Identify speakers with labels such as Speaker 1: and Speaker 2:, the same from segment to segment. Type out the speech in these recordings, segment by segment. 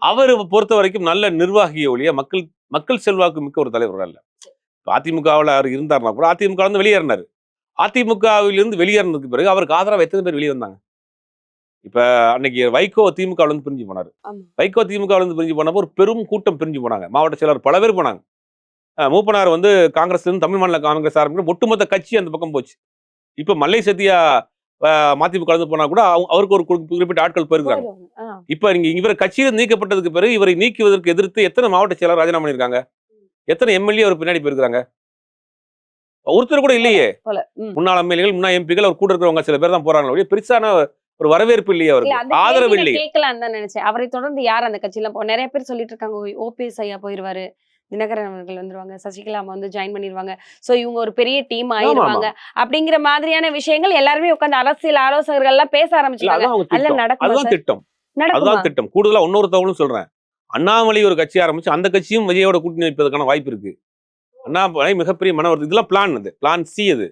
Speaker 1: அவர் பொறுத்த வரைக்கும் நல்ல நிர்வாகிய ஒழிய மக்கள் செல்வாக்கு மிக்க ஒரு தலைவர் அல்ல. அதிமுகவில் அவர் இருந்தார்னா கூட அதிமுக வந்து வெளியேறினார். அதிமுகவிலிருந்து வெளியேறினதுக்கு பிறகு அவருக்கு ஆதரவு எத்தனை பேர் வெளியே வந்தாங்க? இப்ப அன்னைக்கு வைகோ திமுக இருந்து பிரிஞ்சு போனாரு. வைகோ திமுக இருந்து பிரிஞ்சு போனப்போ ஒரு பெரும் கூட்டம் பிரிஞ்சு போனாங்க. மாவட்ட செயலர் பல பேர் போனாங்க. மூப்பனார் வந்து காங்கிரஸ்ல இருந்து தமிழ் மாநில காங்கிரஸ் ஆரம்பிச்சு ஒட்டுமொத்த கட்சி அந்த பக்கம் போச்சு. இப்ப மல்லை சத்யா மதிமுக கலந்து போனா கூட அவருக்கு ஒரு குறிப்பிட்ட ஆட்கள் போயிருக்காங்க. இப்ப இவர கட்சியில் நீக்கப்பட்டதுக்கு பிறகு இவரை நீக்குவதற்கு எதிர்த்து எத்தனை மாவட்ட செயலர் ராஜினாமா பண்ணிருக்காங்க? எத்தனை எம்எல்ஏ அவர் பின்னாடி போயிருக்காங்க? ஒருத்தர் கூட இல்லையே. முன்னாள் எம்எல்ஏகள் முன்னாள் எம்பிகள் அவர் கூட இருக்கிறவங்க சில பேர் தான் போறாங்க. பெருசான ஒரு வரவேற்பு இல்லையே, அவருக்கு ஆதரவு இல்லை.
Speaker 2: கேட்கலாம் தான் நினைச்சேன். அவரை தொடர்ந்து யார் அந்த கட்சியில நிறைய பேர் சொல்லிட்டு இருக்காங்க, ஓபிஎஸ் ஐயா போயிருவாரு, தினகரன் அவர்கள் வந்துருவாங்க, சசிகலா வந்து ஜாயின் பண்ணிடுவாங்க, சோ இவங்க ஒரு பெரிய டீம் ஆயிருவாங்க அப்படிங்கிற மாதிரியான விஷயங்கள் எல்லாருமே உட்கார்ந்து அரசியல் ஆலோசகர்கள் எல்லாம் பேச ஆரம்பிச்சாங்க.
Speaker 1: அதுதான் திட்டம். அதுதான் திட்டம். கூடுதலா இன்னொரு தகவலும் சொல்றேன். அண்ணாமலை ஒரு கட்சி ஆரம்பிச்சு அந்த கட்சியும் விஜயோட கூட்டணி வைப்பதற்கான வாய்ப்பு இருக்கு. அண்ணாமலை மிகப்பெரிய மனவர்த்தி. இதெல்லாம் பிளான். அது பிளான் சி. அது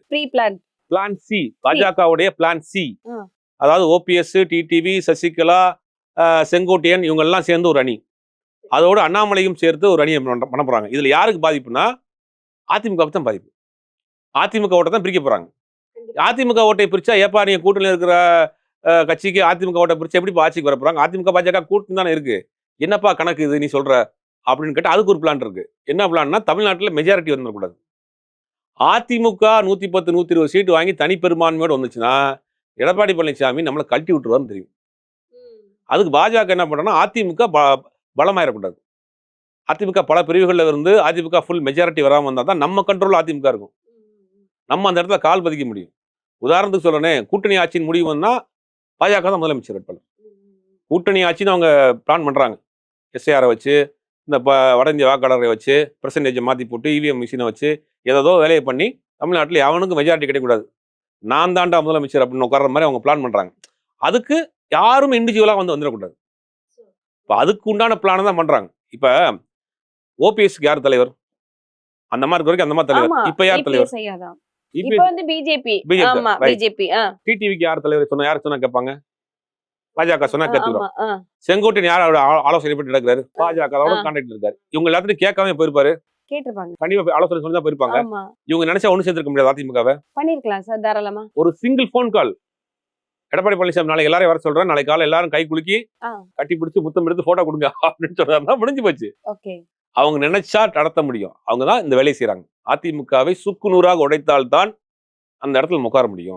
Speaker 1: பிளான் சி. பாஜகவுடைய பிளான் சி. அதாவது ஓபிஎஸ், டிடிவி, சசிகலா, செங்கோட்டையன் இவங்க எல்லாம் சேர்ந்து ஒரு அணி. அதோட அண்ணாமலையும் சேர்த்து ஒரு அணியை பண்ண போறாங்க. இதுல யாருக்கு பாதிப்புனா அதிமுக தான் பாதிப்பு. அதிமுக ஓட்டை தான் பிரிக்க போறாங்க. அதிமுக ஓட்டை பிரிச்சா ஏப்பா நீங்க கூட்டணியில் இருக்கிற கட்சிக்கு அதிமுக ஓட்டை பிரிச்சா எப்படி ஆட்சிக்கு வர போறாங்க? அதிமுக பாஜக கூட்டணி தானே இருக்கு, என்னப்பா கணக்கு இது நீ சொல்ற அப்படின்னு கேட்டு அதுக்கு ஒரு பிளான் இருக்கு. என்ன பிளான்னா தமிழ்நாட்டில் மெஜாரிட்டி வந்துடக்கூடாது. அதிமுக 110, 120 சீட்டு வாங்கி தனிப்பெரும்பான்மையோடு வந்துச்சுன்னா எடப்பாடி பழனிசாமி நம்மளை கழட்டி விட்டுருவான்னு தெரியும். அதுக்கு பாஜக என்ன பண்றோம்னா அதிமுக பலமாயிடக்கூடாது. அதிமுக பல பிரிவுகளில் இருந்து அதிமுக ஃபுல் மெஜாரிட்டி வராமல் வந்தால் தான் நம்ம கண்ட்ரோல் அதிமுக இருக்கும். நம்ம அந்த இடத்துல கால் பதிக்க முடியும். உதாரணத்துக்கு சொல்றேன், கூட்டணி ஆட்சியின் முடிவு வந்தா பாஜக தான் முதலமைச்சர் வேட்பாளர். கூட்டணி ஆட்சின்னு அவங்க பிளான் பண்றாங்க. எஸ்ஐஆரை வச்சு, இந்த வட இந்திய வாக்காளரை வச்சு, பெர்சன்டேஜை மாற்றி போட்டு, இவிஎம் மிஷினை வச்சு ஏதோ வேலையை பண்ணி தமிழ்நாட்டில் எவனுக்கும் மெஜாரிட்டி கிடைக்கக்கூடாது, நான் தாண்டா முதலமைச்சர் அப்படின்னு உட்கார்ற மாதிரி அவங்க பிளான் பண்றாங்க. அதுக்கு யாரும் இண்டிவிஜுவலாக வந்துடக்கூடாது. இப்போ அதுக்கு உண்டான பிளானை தான் பண்றாங்க. இப்ப ஓபிஎஸ்க்கு யார் தலைவர்? அந்த மாதிரி வரைக்கும் அந்த மாதிரி தலைவர். இப்ப யார் தலைவர்? டிடிவிக்கு யார் தலைவர் சொன்னா யார் சொன்னா கேட்பாங்க? பாஜக சொன்னா கேட்டுக்கிறோம். செங்கோட்டையன் யாரோட ஆலோசனை பற்றி நடக்கிறாரு? பாஜகவோட கான்டாக்ட் இருக்காரு. இவங்க எல்லாத்தையும் கேட்காம போயிருப்பாரு. கண்டிப்பா ஆலோசனை சொல்லி தான் போயிருப்பாங்க. இவங்க நினைச்சா ஒண்ணு சேர்த்திருக்க முடியாது. அதிமுகவை பண்ணிருக்கலாம் சார் தாராளமா. ஒரு single phone call. Edappadi Palaniswami நாளைக்கு எல்லாரும் வர சொல்றேன், நாளைக்கு காலை எல்லாரும் கை குலுக்கி கட்டி பிடிச்சு முத்தம் எடுத்து போட்டோ கொடுங்க அப்படின்னு சொல்றாருன்னா முடிஞ்சு போச்சு. அவங்க நினைச்சா நடத்த முடியும். அவங்க தான் இந்த வேலையை செய்யறாங்க. அதிமுகவை சுக்கு நூறாக உடைத்தால்தான் அந்த இடத்துல உட்கார முடியும்.